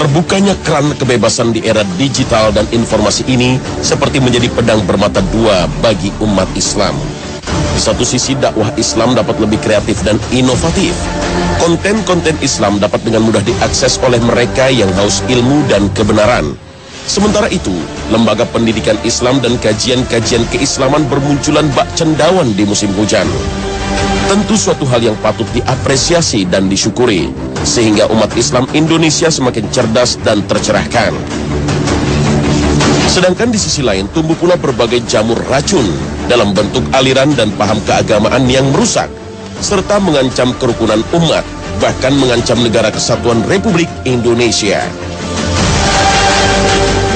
Terbukanya keran kebebasan di era digital dan informasi ini seperti menjadi pedang bermata dua bagi umat Islam. Di satu sisi dakwah Islam dapat lebih kreatif dan inovatif. Konten-konten Islam dapat dengan mudah diakses oleh mereka yang haus ilmu dan kebenaran. Sementara itu, lembaga pendidikan Islam dan kajian-kajian keislaman bermunculan bak cendawan di musim hujan. Tentu suatu hal yang patut diapresiasi dan disyukuri, sehingga umat Islam Indonesia semakin cerdas dan tercerahkan. Sedangkan di sisi lain tumbuh pula berbagai jamur racun dalam bentuk aliran dan paham keagamaan yang merusak, serta mengancam kerukunan umat, bahkan mengancam negara kesatuan Republik Indonesia.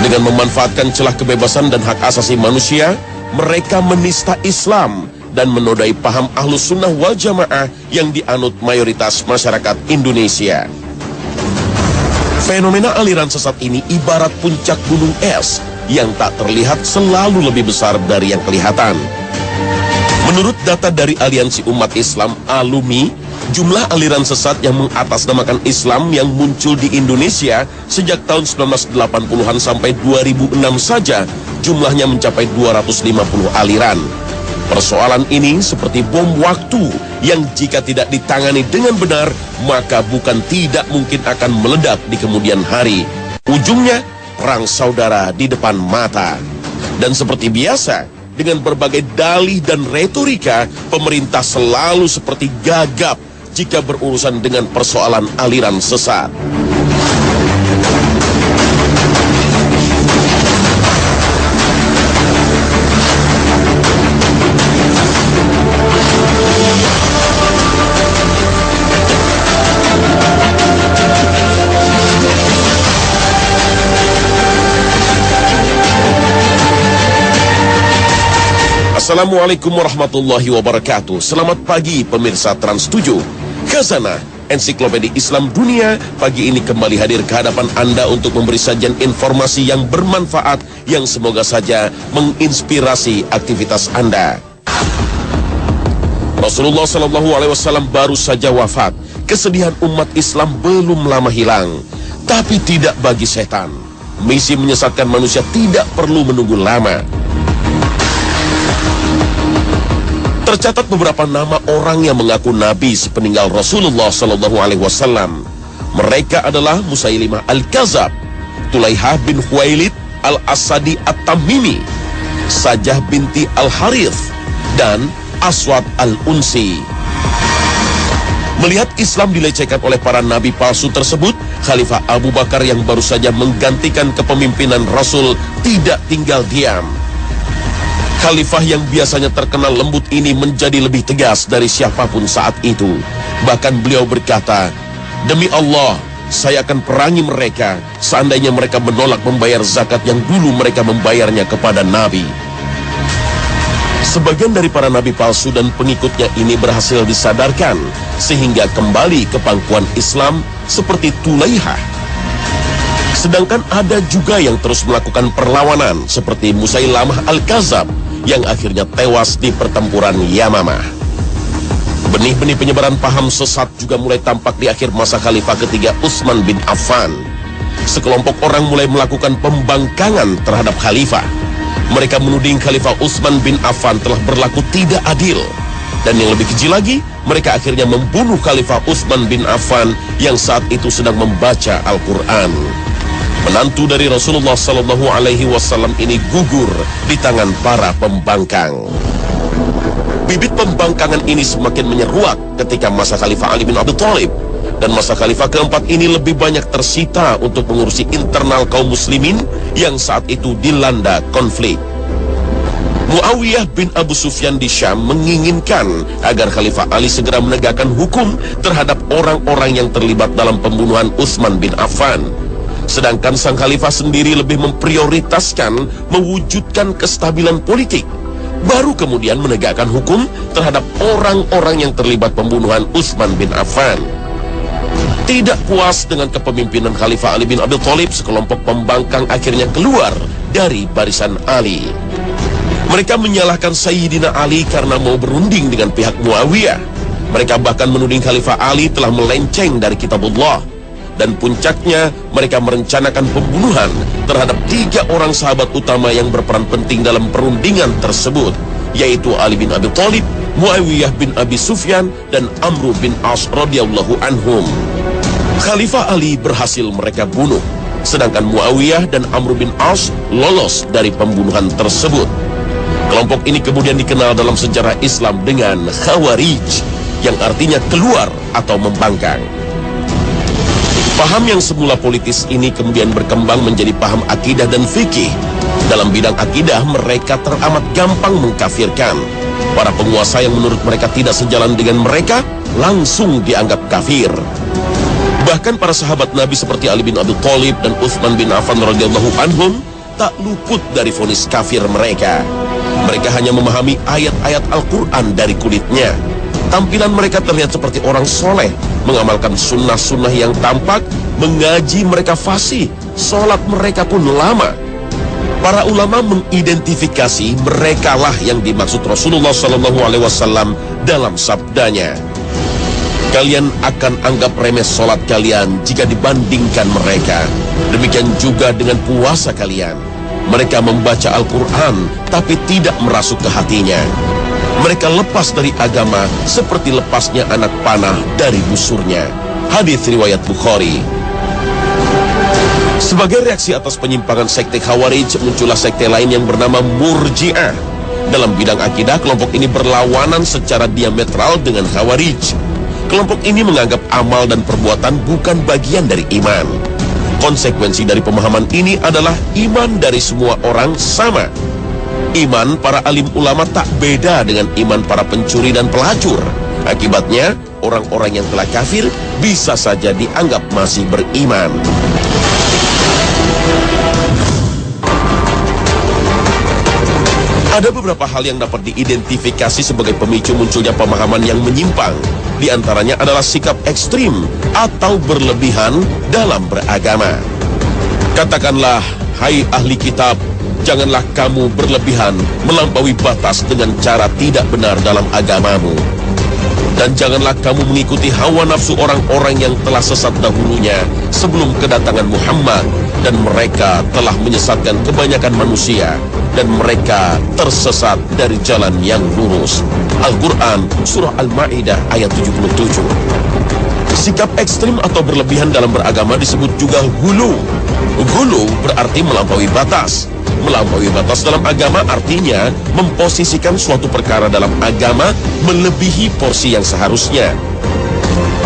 Dengan memanfaatkan celah kebebasan dan hak asasi manusia, mereka menista Islam dan menodai paham Ahlus Sunnah wal Jamaah yang dianut mayoritas masyarakat Indonesia. Fenomena aliran sesat ini ibarat puncak gunung es yang tak terlihat selalu lebih besar dari yang kelihatan. Menurut data dari Aliansi Umat Islam ALUMI, jumlah aliran sesat yang mengatasnamakan Islam yang muncul di Indonesia sejak tahun 1980-an sampai 2006 saja jumlahnya mencapai 250 aliran. Persoalan ini seperti bom waktu yang jika tidak ditangani dengan benar, maka bukan tidak mungkin akan meledak di kemudian hari. Ujungnya, perang saudara di depan mata. Dan seperti biasa, dengan berbagai dalih dan retorika, pemerintah selalu seperti gagap jika berurusan dengan persoalan aliran sesat. Assalamualaikum warahmatullahi wabarakatuh. Selamat pagi pemirsa Trans 7. Khazanah Ensiklopedia Islam Dunia pagi ini kembali hadir ke hadapan Anda untuk memberi sajian informasi yang bermanfaat yang semoga saja menginspirasi aktivitas Anda. Rasulullah SAW baru saja wafat. Kesedihan umat Islam belum lama hilang. Tapi tidak bagi setan. Misi menyesatkan manusia tidak perlu menunggu lama. Tercatat beberapa nama orang yang mengaku nabi sepeninggal Rasulullah SAW. Mereka adalah Musailimah Al-Kazab, Tulaihah bin Khuwailid Al-Asadi At-Tamimi, Sajah binti Al-Harith, dan Aswad Al-Unsi. Melihat Islam dilecehkan oleh para nabi palsu tersebut, Khalifah Abu Bakar yang baru saja menggantikan kepemimpinan Rasul tidak tinggal diam. Khalifah yang biasanya terkenal lembut ini menjadi lebih tegas dari siapapun saat itu. Bahkan beliau berkata, "Demi Allah, saya akan perangi mereka seandainya mereka menolak membayar zakat yang dulu mereka membayarnya kepada Nabi." Sebagian dari para nabi palsu dan pengikutnya ini berhasil disadarkan sehingga kembali ke pangkuan Islam seperti Tulaihah. Sedangkan ada juga yang terus melakukan perlawanan seperti Musailamah Al-Kazab yang akhirnya tewas di pertempuran Yamamah. Benih-benih penyebaran paham sesat juga mulai tampak di akhir masa Khalifah ketiga Utsman bin Affan. Sekelompok orang mulai melakukan pembangkangan terhadap Khalifah. Mereka menuding Khalifah Utsman bin Affan telah berlaku tidak adil. Dan yang lebih keji lagi, mereka akhirnya membunuh Khalifah Utsman bin Affan yang saat itu sedang membaca Al-Quran. Menantu dari Rasulullah SAW ini gugur di tangan para pembangkang. Bibit pembangkangan ini semakin menyeruak ketika masa Khalifah Ali bin Abi Thalib. Dan masa Khalifah keempat ini lebih banyak tersita untuk mengurusi internal kaum muslimin yang saat itu dilanda konflik. Muawiyah bin Abu Sufyan di Syam menginginkan agar Khalifah Ali segera menegakkan hukum terhadap orang-orang yang terlibat dalam pembunuhan Utsman bin Affan. Sedangkan sang khalifah sendiri lebih memprioritaskan mewujudkan kestabilan politik, baru kemudian menegakkan hukum terhadap orang-orang yang terlibat pembunuhan Utsman bin Affan. Tidak puas dengan kepemimpinan Khalifah Ali bin Abi Thalib, sekelompok pembangkang akhirnya keluar dari barisan Ali. Mereka menyalahkan Sayyidina Ali karena mau berunding dengan pihak Muawiyah. Mereka bahkan menuding Khalifah Ali telah melenceng dari kitabullah. dan puncaknya mereka merencanakan pembunuhan terhadap 3 orang sahabat utama yang berperan penting dalam perundingan tersebut, yaitu Ali bin Abi Thalib, Muawiyah bin Abi Sufyan, dan Amr bin As radhiyallahu anhum. Khalifah Ali berhasil mereka bunuh, sedangkan Muawiyah dan Amr bin As lolos dari pembunuhan tersebut. Kelompok ini kemudian dikenal dalam sejarah Islam dengan Khawarij, yang artinya keluar atau membangkang. Paham yang semula politis ini kemudian berkembang menjadi paham akidah dan fikih. Dalam bidang akidah, mereka teramat gampang mengkafirkan. Para penguasa yang menurut mereka tidak sejalan dengan mereka langsung dianggap kafir. Bahkan para sahabat Nabi seperti Ali bin Abi Thalib dan Utsman bin Affan radhiyallahu anhum tak luput dari vonis kafir mereka. Mereka hanya memahami ayat-ayat Al-Quran dari kulitnya. Tampilan mereka terlihat seperti orang soleh, mengamalkan sunnah-sunnah yang tampak, mengaji mereka fasih, sholat mereka pun lama. Para ulama mengidentifikasi merekalah yang dimaksud Rasulullah SAW dalam sabdanya. Kalian akan anggap remeh sholat kalian jika dibandingkan mereka. Demikian juga dengan puasa kalian. Mereka membaca Al-Quran tapi tidak merasuk ke hatinya. Mereka lepas dari agama seperti lepasnya anak panah dari busurnya. Hadits riwayat Bukhari. Sebagai reaksi atas penyimpangan sekte Khawarij, muncullah sekte lain yang bernama Murji'ah. Dalam bidang akidah, kelompok ini berlawanan secara diametral dengan Khawarij. Kelompok ini menganggap amal dan perbuatan bukan bagian dari iman. Konsekuensi dari pemahaman ini adalah iman dari semua orang sama. Iman para alim ulama tak beda dengan iman para pencuri dan pelacur. Akibatnya, orang-orang yang telah kafir bisa saja dianggap masih beriman. Ada beberapa hal yang dapat diidentifikasi sebagai pemicu munculnya pemahaman yang menyimpang. Di antaranya adalah sikap ekstrim atau berlebihan dalam beragama. Katakanlah, hai ahli kitab, janganlah kamu berlebihan melampaui batas dengan cara tidak benar dalam agamamu. Dan janganlah kamu mengikuti hawa nafsu orang-orang yang telah sesat dahulunya sebelum kedatangan Muhammad. Dan mereka telah menyesatkan kebanyakan manusia. Dan mereka tersesat dari jalan yang lurus. Al-Quran, Surah Al-Ma'idah ayat 77. Sikap ekstrim atau berlebihan dalam beragama disebut juga ghulu. Ghulu berarti melampaui batas. Melampaui batas dalam agama artinya memposisikan suatu perkara dalam agama melebihi porsi yang seharusnya.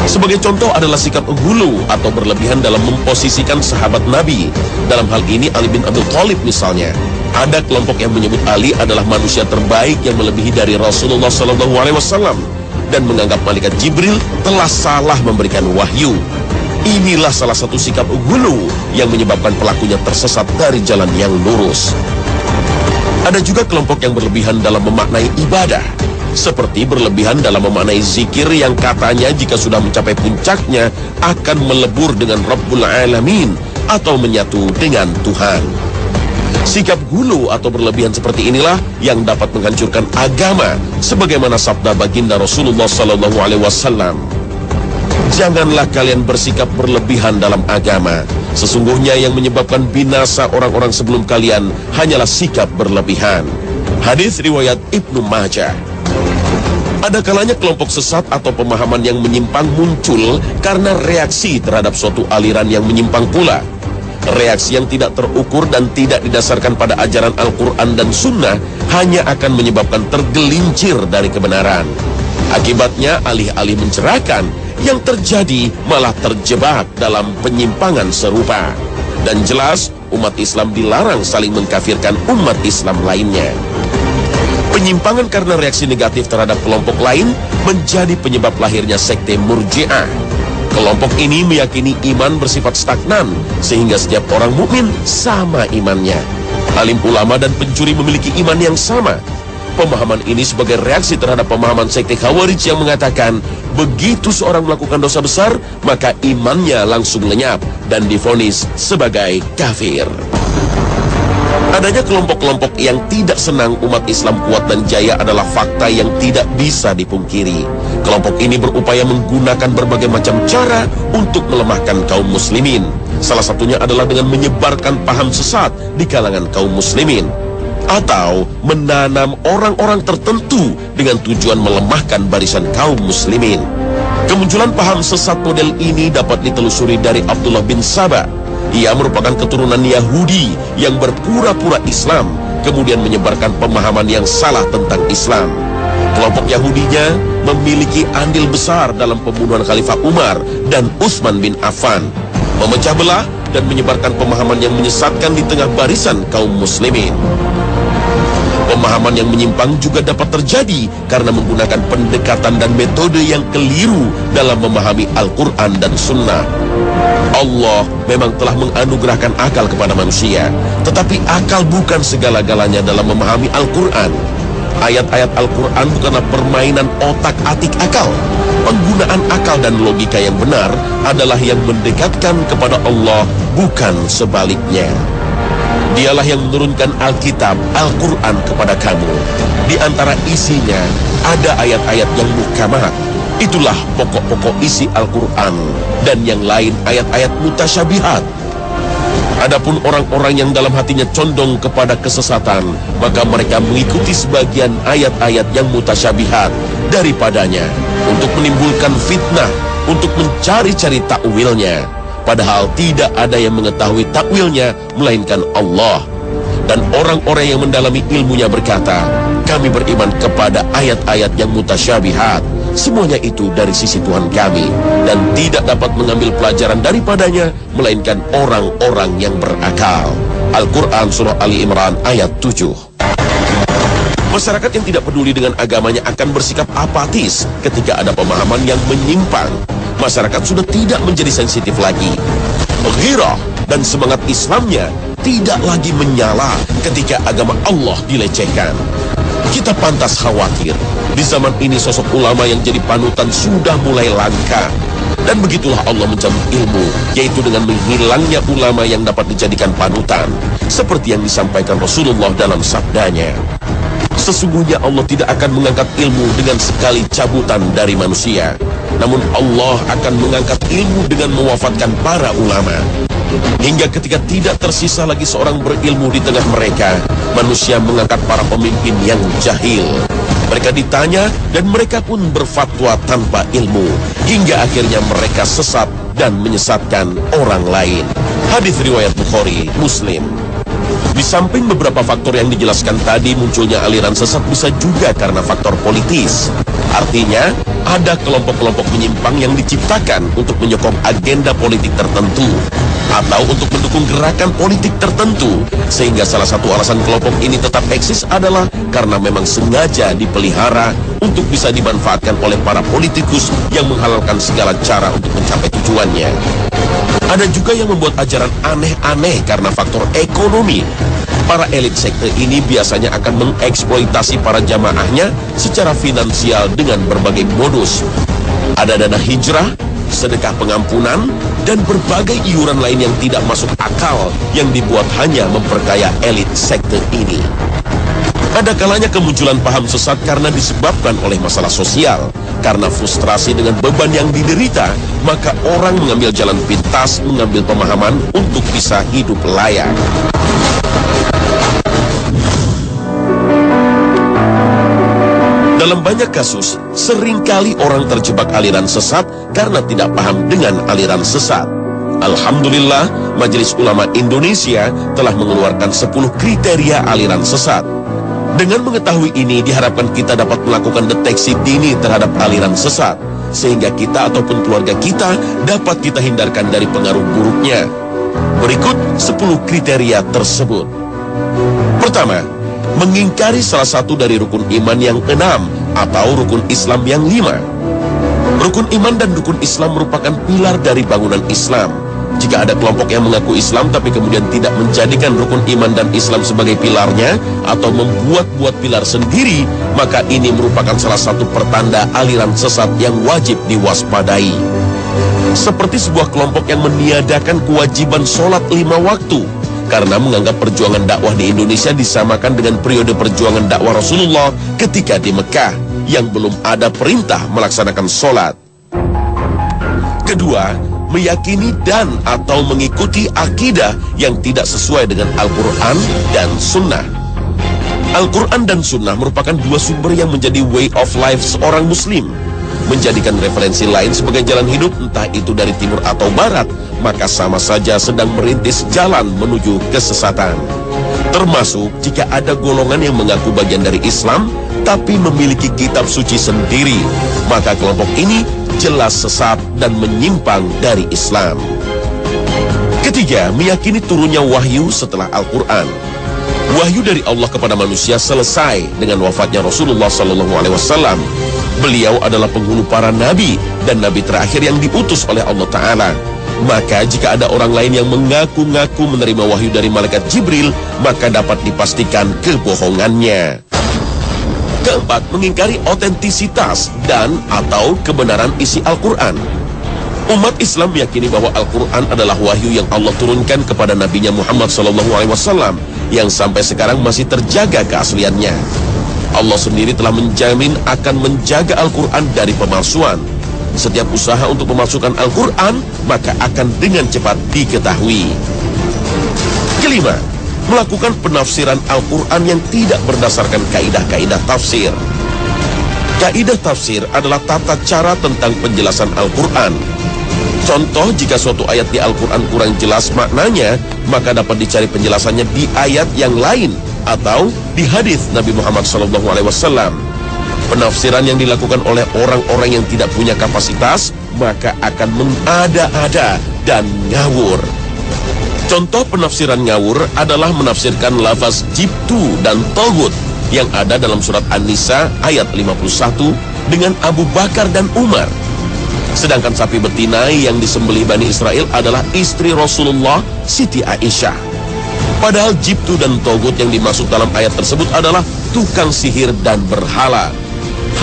Sebagai contoh adalah sikap ghulu atau berlebihan dalam memposisikan sahabat Nabi. Dalam hal ini Ali bin Abi Thalib misalnya. Ada kelompok yang menyebut Ali adalah manusia terbaik yang melebihi dari Rasulullah SAW dan menganggap malaikat Jibril telah salah memberikan wahyu. Inilah salah satu sikap ghulu yang menyebabkan pelakunya tersesat dari jalan yang lurus. Ada juga kelompok yang berlebihan dalam memaknai ibadah, seperti berlebihan dalam memaknai zikir yang katanya jika sudah mencapai puncaknya akan melebur dengan Rabbul Alamin atau menyatu dengan Tuhan. Sikap ghulu atau berlebihan seperti inilah yang dapat menghancurkan agama, sebagaimana sabda baginda Rasulullah SAW. Janganlah kalian bersikap berlebihan dalam agama. Sesungguhnya yang menyebabkan binasa orang-orang sebelum kalian hanyalah sikap berlebihan. Hadits riwayat Ibnu Majah. Ada kalanya kelompok sesat atau pemahaman yang menyimpang muncul karena reaksi terhadap suatu aliran yang menyimpang pula. Reaksi yang tidak terukur dan tidak didasarkan pada ajaran Al-Quran dan Sunnah hanya akan menyebabkan tergelincir dari kebenaran. Akibatnya alih-alih mencerahkan, yang terjadi malah terjebak dalam penyimpangan serupa. Dan jelas umat Islam dilarang saling mengkafirkan umat Islam lainnya. Penyimpangan karena reaksi negatif terhadap kelompok lain menjadi penyebab lahirnya sekte Murji'ah. Kelompok ini meyakini iman bersifat stagnan, sehingga setiap orang mukmin sama imannya. Alim ulama dan pencuri memiliki iman yang sama. Pemahaman ini sebagai reaksi terhadap pemahaman sekte Khawarij yang mengatakan, begitu seorang melakukan dosa besar, maka imannya langsung lenyap dan divonis sebagai kafir. Adanya kelompok-kelompok yang tidak senang umat Islam kuat dan jaya adalah fakta yang tidak bisa dipungkiri. Kelompok ini berupaya menggunakan berbagai macam cara untuk melemahkan kaum muslimin. Salah satunya adalah dengan menyebarkan paham sesat di kalangan kaum muslimin, atau menanam orang-orang tertentu dengan tujuan melemahkan barisan kaum muslimin. Kemunculan paham sesat model ini dapat ditelusuri dari Abdullah bin Saba. Ia merupakan keturunan Yahudi yang berpura-pura Islam, kemudian menyebarkan pemahaman yang salah tentang Islam. Kelompok Yahudinya memiliki andil besar dalam pembunuhan Khalifah Umar dan Utsman bin Affan, memecah belah dan menyebarkan pemahaman yang menyesatkan di tengah barisan kaum muslimin. Pemahaman yang menyimpang juga dapat terjadi karena menggunakan pendekatan dan metode yang keliru dalam memahami Al-Quran dan Sunnah. Allah memang telah menganugerahkan akal kepada manusia, tetapi akal bukan segala-galanya dalam memahami Al-Quran. Ayat-ayat Al-Quran bukanlah permainan otak-atik akal. Penggunaan akal dan logika yang benar adalah yang mendekatkan kepada Allah, bukan sebaliknya. Dialah yang menurunkan Alkitab, Al-Quran kepada kamu. Di antara isinya ada ayat-ayat yang muhkamat. Itulah pokok-pokok isi Al-Quran. Dan yang lain ayat-ayat mutasyabihat. Adapun orang-orang yang dalam hatinya condong kepada kesesatan, maka mereka mengikuti sebagian ayat-ayat yang mutasyabihat daripadanya untuk menimbulkan fitnah, untuk mencari-cari takwilnya. Padahal tidak ada yang mengetahui takwilnya melainkan Allah. Dan orang-orang yang mendalami ilmunya berkata, kami beriman kepada ayat-ayat yang mutasyabihat. Semuanya itu dari sisi Tuhan kami, dan tidak dapat mengambil pelajaran daripadanya melainkan orang-orang yang berakal. Al-Quran Surah Ali Imran ayat 7. Masyarakat yang tidak peduli dengan agamanya akan bersikap apatis ketika ada pemahaman yang menyimpang. Masyarakat sudah tidak menjadi sensitif lagi. Ghirah dan semangat Islamnya tidak lagi menyala ketika agama Allah dilecehkan. Kita pantas khawatir. Di zaman ini sosok ulama yang jadi panutan sudah mulai langka. Dan begitulah Allah mencabut ilmu, yaitu dengan menghilangnya ulama yang dapat dijadikan panutan, seperti yang disampaikan Rasulullah dalam sabdanya. Sesungguhnya Allah tidak akan mengangkat ilmu dengan sekali cabutan dari manusia, namun Allah akan mengangkat ilmu dengan mewafatkan para ulama. Hingga ketika tidak tersisa lagi seorang berilmu di tengah mereka, manusia mengangkat para pemimpin yang jahil. Mereka ditanya dan mereka pun berfatwa tanpa ilmu, hingga akhirnya mereka sesat dan menyesatkan orang lain. Hadis riwayat Bukhari, Muslim. Di samping beberapa faktor yang dijelaskan tadi, munculnya aliran sesat bisa juga karena faktor politis. Artinya, ada kelompok-kelompok menyimpang yang diciptakan untuk menyokong agenda politik tertentu, atau untuk mendukung gerakan politik tertentu, sehingga salah satu alasan kelompok ini tetap eksis adalah karena memang sengaja dipelihara untuk bisa dimanfaatkan oleh para politikus yang menghalalkan segala cara untuk mencapai tujuannya. Ada juga yang membuat ajaran aneh-aneh karena faktor ekonomi. Para elit sekte ini biasanya akan mengeksploitasi para jamaahnya secara finansial dengan berbagai modus. Ada dana hijrah, sedekah pengampunan, dan berbagai iuran lain yang tidak masuk akal yang dibuat hanya memperkaya elit sekte ini. Ada kalanya kemunculan paham sesat karena disebabkan oleh masalah sosial. Karena frustrasi dengan beban yang diderita, maka orang mengambil jalan pintas, mengambil pemahaman untuk bisa hidup layak. Dalam banyak kasus, seringkali orang terjebak aliran sesat karena tidak paham dengan aliran sesat. Alhamdulillah, Majelis Ulama Indonesia telah mengeluarkan 10 kriteria aliran sesat. Dengan mengetahui ini, diharapkan kita dapat melakukan deteksi dini terhadap aliran sesat, sehingga kita ataupun keluarga kita dapat kita hindarkan dari pengaruh buruknya. Berikut 10 kriteria tersebut. Pertama, mengingkari salah satu dari rukun iman yang 6 atau rukun Islam yang 5. Rukun iman dan rukun Islam merupakan pilar dari bangunan Islam. Jika ada kelompok yang mengaku Islam tapi kemudian tidak menjadikan rukun iman dan Islam sebagai pilarnya atau membuat-buat pilar sendiri, maka ini merupakan salah satu pertanda aliran sesat yang wajib diwaspadai. Seperti sebuah kelompok yang meniadakan kewajiban sholat 5 waktu, karena menganggap perjuangan dakwah di Indonesia disamakan dengan periode perjuangan dakwah Rasulullah ketika di Mekah yang belum ada perintah melaksanakan sholat. Kedua, meyakini dan atau mengikuti akidah yang tidak sesuai dengan Al-Quran dan Sunnah. Al-Quran dan Sunnah merupakan dua sumber yang menjadi way of life seorang Muslim. Menjadikan referensi lain sebagai jalan hidup, entah itu dari timur atau barat, maka sama saja sedang merintis jalan menuju kesesatan. Termasuk jika ada golongan yang mengaku bagian dari Islam, tapi memiliki kitab suci sendiri, maka kelompok ini jelas sesat dan menyimpang dari Islam. Ketiga, meyakini turunnya wahyu setelah Al-Quran. Wahyu dari Allah kepada manusia selesai dengan wafatnya Rasulullah SAW. Beliau adalah penghulu para nabi dan nabi terakhir yang diutus oleh Allah Ta'ala. Maka jika ada orang lain yang mengaku-ngaku menerima wahyu dari malaikat Jibril, maka dapat dipastikan kebohongannya. Keempat, mengingkari otentisitas dan atau kebenaran isi Al-Quran. Umat Islam meyakini bahwa Al-Quran adalah wahyu yang Allah turunkan kepada Nabinya Muhammad SAW yang sampai sekarang masih terjaga keasliannya. Allah sendiri telah menjamin akan menjaga Al-Quran dari pemalsuan. Setiap usaha untuk memalsukan Al-Quran maka akan dengan cepat diketahui. Kelima, melakukan penafsiran Al-Quran yang tidak berdasarkan kaidah-kaidah tafsir. Kaidah tafsir adalah tata cara tentang penjelasan Al-Quran. Contoh, jika suatu ayat di Al-Quran kurang jelas maknanya, maka dapat dicari penjelasannya di ayat yang lain atau di hadis Nabi Muhammad SAW. Penafsiran yang dilakukan oleh orang-orang yang tidak punya kapasitas maka akan mengada-ada dan ngawur. Contoh penafsiran ngawur adalah menafsirkan lafaz jibtu dan togut yang ada dalam surat An-Nisa ayat 51 dengan Abu Bakar dan Umar. Sedangkan sapi betina yang disembelih Bani Israel adalah istri Rasulullah, Siti Aisyah. Padahal jibtu dan togut yang dimaksud dalam ayat tersebut adalah tukang sihir dan berhala.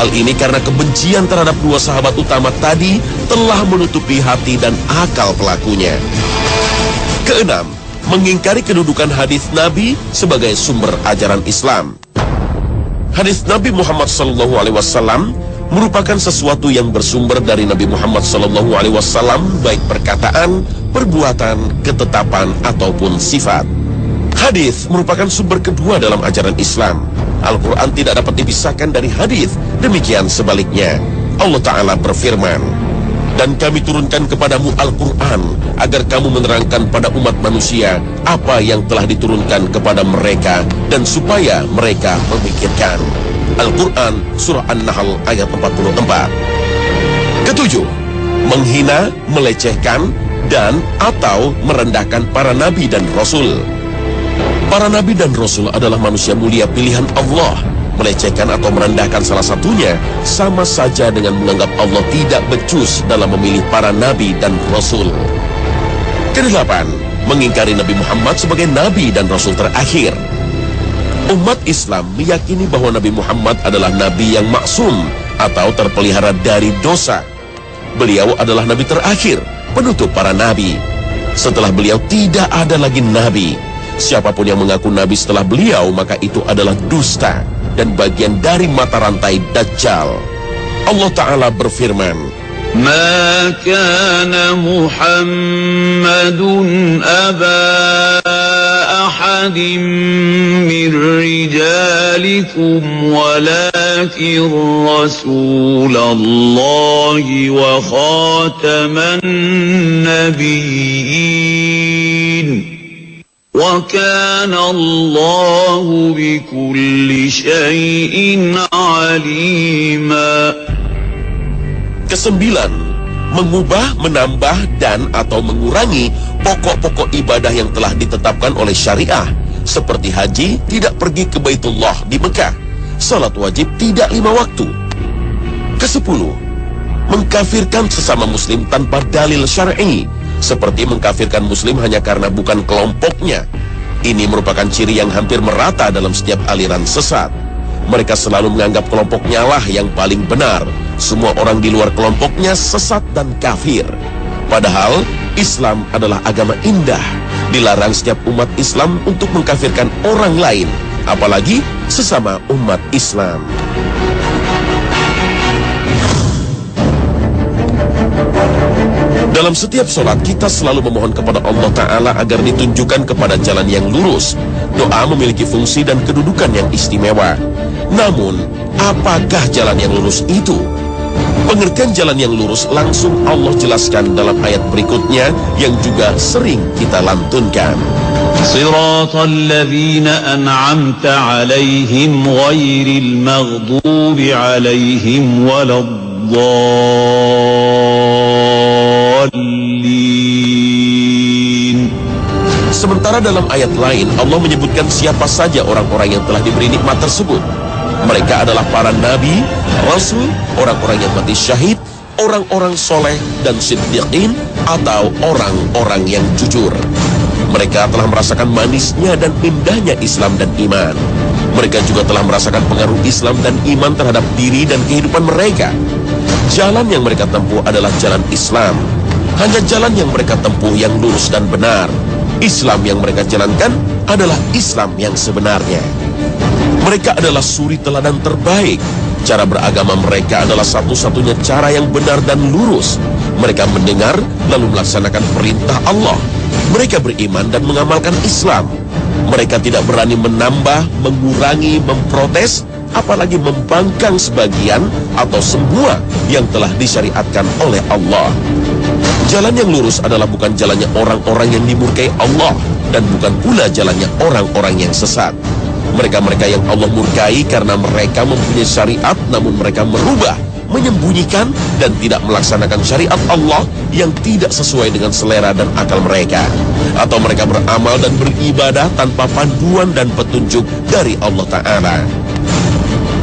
Hal ini karena kebencian terhadap dua sahabat utama tadi telah menutupi hati dan akal pelakunya. Keenam, mengingkari kedudukan hadis Nabi sebagai sumber ajaran Islam. Hadis Nabi Muhammad SAW merupakan sesuatu yang bersumber dari Nabi Muhammad SAW, baik perkataan, perbuatan, ketetapan, ataupun sifat. Hadis merupakan sumber kedua dalam ajaran Islam. Al-Quran tidak dapat dipisahkan dari hadis, demikian sebaliknya. Allah Ta'ala berfirman, "Dan kami turunkan kepadamu Al-Quran agar kamu menerangkan pada umat manusia apa yang telah diturunkan kepada mereka dan supaya mereka memikirkan." Al-Quran Surah An-Nahl ayat 44. Ketujuh, menghina, melecehkan, dan atau merendahkan para nabi dan rasul. Para nabi dan rasul adalah manusia mulia pilihan Allah. Melecehkan atau merendahkan salah satunya sama saja dengan menganggap Allah tidak becus dalam memilih para nabi dan rasul. Kedelapan, mengingkari Nabi Muhammad sebagai nabi dan rasul terakhir. Umat Islam meyakini bahwa Nabi Muhammad adalah nabi yang maksum atau terpelihara dari dosa. Beliau adalah nabi terakhir, penutup para nabi. Setelah beliau tidak ada lagi nabi. Siapapun yang mengaku nabi setelah beliau maka itu adalah dusta dan bagian dari mata rantai Dajjal. Allah Ta'ala berfirman, "Ma kana Muhammadun aba ahadin min rijalikum walakin Rasulallahi wa khataman nabiyyin. Wa kana Allahu bikulli syai'in alima." Kesembilan, mengubah, menambah, dan atau mengurangi pokok-pokok ibadah yang telah ditetapkan oleh syariah. Seperti haji, tidak pergi ke Baitullah di Mekah. Salat wajib tidak 5 waktu. Kesepuluh, mengkafirkan sesama muslim tanpa dalil syar'i. Seperti mengkafirkan muslim hanya karena bukan kelompoknya. Ini merupakan ciri yang hampir merata dalam setiap aliran sesat. Mereka selalu menganggap kelompoknya lah yang paling benar. Semua orang di luar kelompoknya sesat dan kafir. Padahal Islam adalah agama indah. Dilarang setiap umat Islam untuk mengkafirkan orang lain, apalagi sesama umat Islam. Dalam setiap sholat kita selalu memohon kepada Allah Ta'ala agar ditunjukkan kepada jalan yang lurus. Doa memiliki fungsi dan kedudukan yang istimewa. Namun, apakah jalan yang lurus itu? Pengertian jalan yang lurus langsung Allah jelaskan dalam ayat berikutnya yang juga sering kita lantunkan. Siratal ladzina an'amta 'alaihim ghairil maghdubi 'alaihim waladdallin. Sementara dalam ayat lain Allah menyebutkan siapa saja orang-orang yang telah diberi nikmat tersebut. Mereka adalah para nabi, rasul, orang-orang yang mati syahid, orang-orang soleh dan siddiqin atau orang-orang yang jujur. Mereka telah merasakan manisnya dan indahnya Islam dan iman. Mereka juga telah merasakan pengaruh Islam dan iman terhadap diri dan kehidupan mereka. Jalan yang mereka tempuh adalah jalan Islam. Hanya jalan yang mereka tempuh yang lurus dan benar. Islam yang mereka jalankan adalah Islam yang sebenarnya. Mereka adalah suri teladan terbaik. Cara beragama mereka adalah satu-satunya cara yang benar dan lurus. Mereka mendengar lalu melaksanakan perintah Allah. Mereka beriman dan mengamalkan Islam. Mereka tidak berani menambah, mengurangi, memprotes, apalagi membangkang sebagian atau semua yang telah disyariatkan oleh Allah. Jalan yang lurus adalah bukan jalannya orang-orang yang dimurkai Allah dan bukan pula jalannya orang-orang yang sesat. Mereka-mereka yang Allah murkai karena mereka mempunyai syariat namun mereka merubah, menyembunyikan dan tidak melaksanakan syariat Allah yang tidak sesuai dengan selera dan akal mereka. Atau mereka beramal dan beribadah tanpa panduan dan petunjuk dari Allah Ta'ala.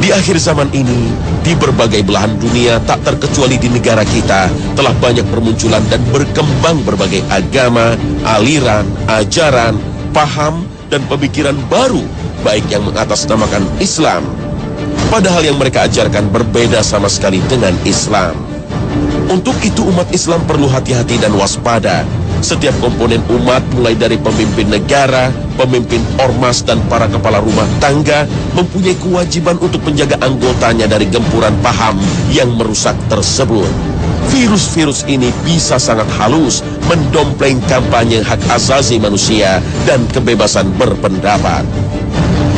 Di akhir zaman ini, di berbagai belahan dunia tak terkecuali di negara kita, telah banyak bermunculan dan berkembang berbagai agama, aliran, ajaran, paham, dan pemikiran baru, baik yang mengatasnamakan Islam. Padahal yang mereka ajarkan berbeda sama sekali dengan Islam. Untuk itu umat Islam perlu hati-hati dan waspada. Setiap komponen umat mulai dari pemimpin negara, pemimpin ormas dan para kepala rumah tangga mempunyai kewajiban untuk menjaga anggotanya dari gempuran paham yang merusak tersebut. Virus-virus ini bisa sangat halus mendompleng kampanye hak asasi manusia dan kebebasan berpendapat.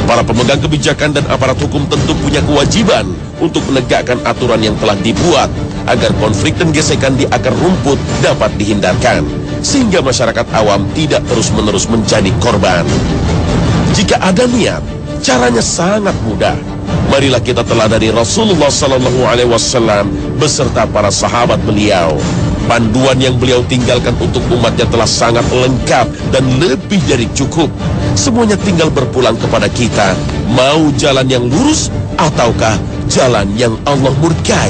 Para pemegang kebijakan dan aparat hukum tentu punya kewajiban untuk menegakkan aturan yang telah dibuat agar konflik dan gesekan di akar rumput dapat dihindarkan, sehingga masyarakat awam tidak terus-menerus menjadi korban. Jika ada niat, caranya sangat mudah. Marilah kita teladani Rasulullah SAW beserta para sahabat beliau. Panduan yang beliau tinggalkan untuk umatnya telah sangat lengkap dan lebih dari cukup. Semuanya tinggal berpulang kepada kita, mau jalan yang lurus ataukah jalan yang Allah murkai.